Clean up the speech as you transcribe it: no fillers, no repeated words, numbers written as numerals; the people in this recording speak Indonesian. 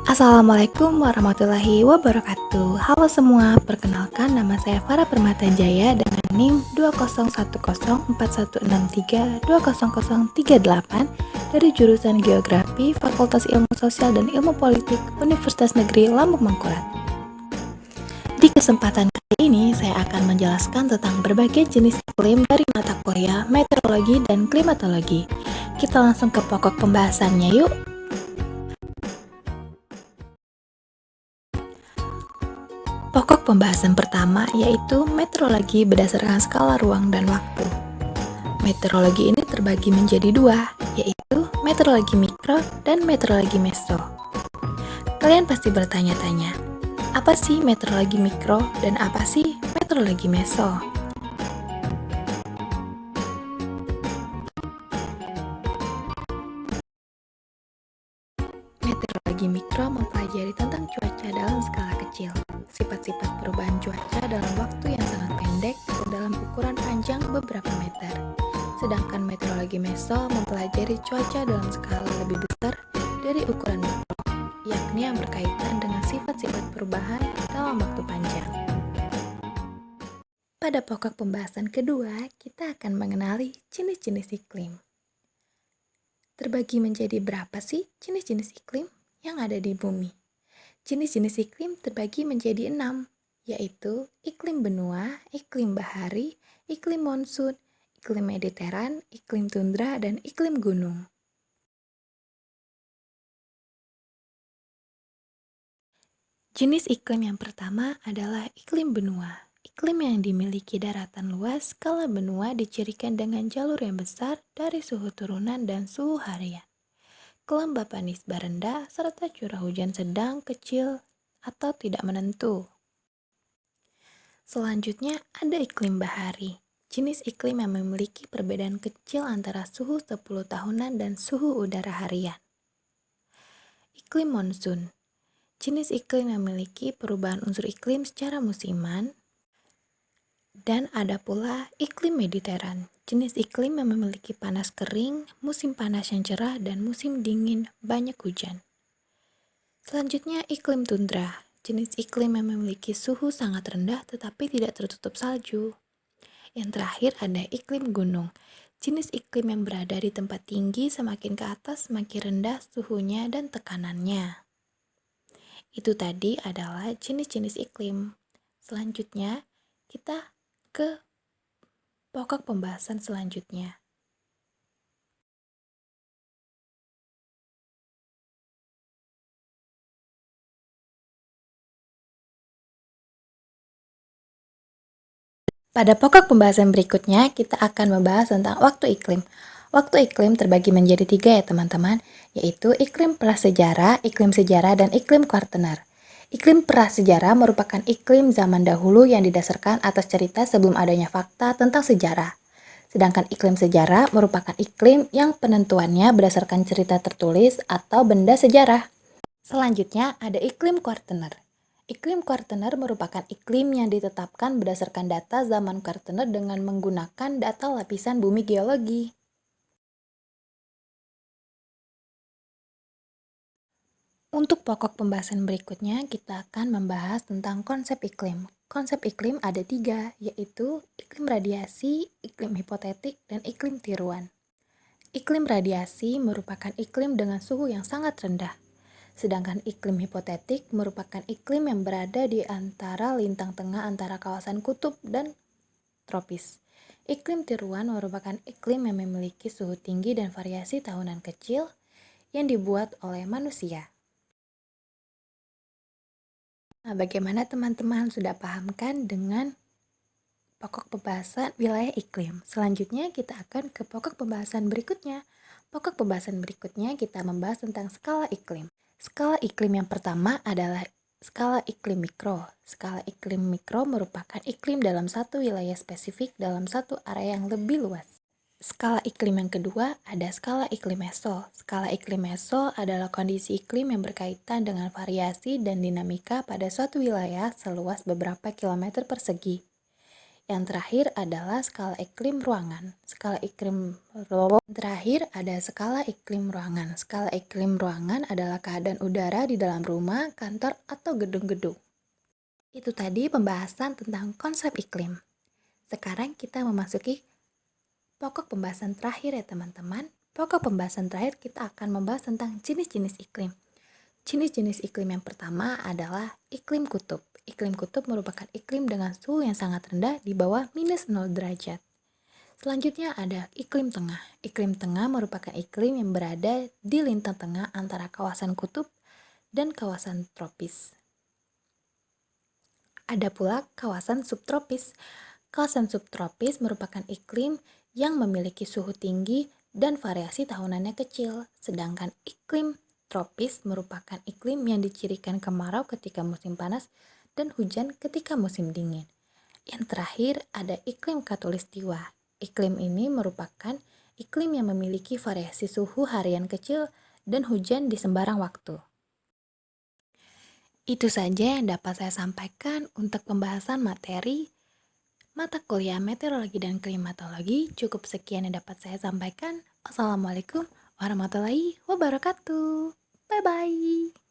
Assalamualaikum warahmatullahi wabarakatuh. Halo semua, perkenalkan nama saya Farah Permata Jaya dengan NIM 20104163200038 dari jurusan Geografi Fakultas Ilmu Sosial dan Ilmu Politik Universitas Negeri Lambung Mangkurat. Di kesempatan kali ini saya akan menjelaskan tentang berbagai jenis iklim dari mata kuliah meteorologi dan klimatologi. Kita langsung ke pokok pembahasannya yuk. Pokok pembahasan pertama yaitu meteorologi berdasarkan skala ruang dan waktu. Meteorologi ini terbagi menjadi dua, yaitu meteorologi mikro dan meteorologi meso. Kalian pasti bertanya-tanya, apa sih meteorologi mikro dan apa sih meteorologi meso? Meteorologi mikro mempelajari tentang cuaca dalam skala kecil, sifat-sifat perubahan cuaca dalam waktu yang sangat pendek dan dalam ukuran panjang beberapa meter. Sedangkan meteorologi meso mempelajari cuaca dalam skala lebih besar dari ukuran mikro, yakni yang berkaitan dengan sifat-sifat perubahan dalam waktu panjang. Pada pokok pembahasan kedua, kita akan mengenali jenis-jenis iklim. Terbagi menjadi berapa sih jenis-jenis iklim yang ada di bumi? Jenis-jenis iklim terbagi menjadi 6, yaitu iklim benua, iklim bahari, iklim monsun, iklim mediteran, iklim tundra, dan iklim gunung. Jenis iklim yang pertama adalah iklim benua. Iklim yang dimiliki daratan luas, skala benua dicirikan dengan jalur yang besar dari suhu turunan dan suhu harian. Kelembapan nisbah rendah serta curah hujan sedang, kecil, atau tidak menentu. Selanjutnya ada iklim bahari. Jenis iklim yang memiliki perbedaan kecil antara suhu 10 tahunan dan suhu udara harian. Iklim monsun. Jenis iklim yang memiliki perubahan unsur iklim secara musiman. Dan ada pula iklim mediteran, jenis iklim yang memiliki panas kering, musim panas yang cerah, dan musim dingin banyak hujan. Selanjutnya iklim tundra, jenis iklim yang memiliki suhu sangat rendah tetapi tidak tertutup salju. Yang terakhir ada iklim gunung, jenis iklim yang berada di tempat tinggi semakin ke atas semakin rendah suhunya dan tekanannya. Itu tadi adalah jenis-jenis iklim. Selanjutnya kita ke pokok pembahasan selanjutnya. Pada pokok pembahasan berikutnya, kita akan membahas tentang waktu iklim. Waktu iklim terbagi menjadi 3 ya teman-teman, yaitu iklim prasejarah, iklim sejarah, dan iklim kuartener. Iklim prasejarah merupakan iklim zaman dahulu yang didasarkan atas cerita sebelum adanya fakta tentang sejarah. Sedangkan iklim sejarah merupakan iklim yang penentuannya berdasarkan cerita tertulis atau benda sejarah. Selanjutnya ada iklim kuartener. Iklim kuartener merupakan iklim yang ditetapkan berdasarkan data zaman kuartener dengan menggunakan data lapisan bumi geologi. Untuk pokok pembahasan berikutnya, kita akan membahas tentang konsep iklim. Konsep iklim ada 3, yaitu iklim radiasi, iklim hipotetik, dan iklim tiruan. Iklim radiasi merupakan iklim dengan suhu yang sangat rendah. Sedangkan iklim hipotetik merupakan iklim yang berada di antara lintang tengah antara kawasan kutub dan tropis. Iklim tiruan merupakan iklim yang memiliki suhu tinggi dan variasi tahunan kecil yang dibuat oleh manusia. Nah, bagaimana teman-teman sudah paham kan dengan pokok pembahasan wilayah iklim? Selanjutnya kita akan ke pokok pembahasan berikutnya. Pokok pembahasan berikutnya kita membahas tentang skala iklim. Skala iklim yang pertama adalah skala iklim mikro. Skala iklim mikro merupakan iklim dalam satu wilayah spesifik dalam satu area yang lebih luas. Skala iklim yang kedua ada skala iklim meso. Skala iklim meso adalah kondisi iklim yang berkaitan dengan variasi dan dinamika pada suatu wilayah seluas beberapa kilometer persegi. Yang terakhir adalah skala iklim ruangan. Terakhir ada skala iklim ruangan. Skala iklim ruangan adalah keadaan udara di dalam rumah, kantor, atau gedung-gedung. Itu tadi pembahasan tentang konsep iklim. Sekarang kita memasuki pokok pembahasan terakhir ya teman-teman. Pokok pembahasan terakhir kita akan membahas tentang jenis-jenis iklim. Jenis-jenis iklim yang pertama adalah iklim kutub. Iklim kutub merupakan iklim dengan suhu yang sangat rendah di bawah minus 0 derajat. Selanjutnya ada iklim tengah. Iklim tengah merupakan iklim yang berada di lintang tengah antara kawasan kutub dan kawasan tropis. Ada pula kawasan subtropis. Kawasan subtropis merupakan iklim yang memiliki suhu tinggi dan variasi tahunannya kecil, sedangkan iklim tropis merupakan iklim yang dicirikan kemarau ketika musim panas dan hujan ketika musim dingin. Yang terakhir ada iklim khatulistiwa. Iklim ini merupakan iklim yang memiliki variasi suhu harian kecil dan hujan di sembarang waktu. Itu saja yang dapat saya sampaikan untuk pembahasan materi mata kuliah meteorologi dan klimatologi. Cukup sekian yang dapat saya sampaikan. Wassalamualaikum warahmatullahi wabarakatuh. Bye-bye.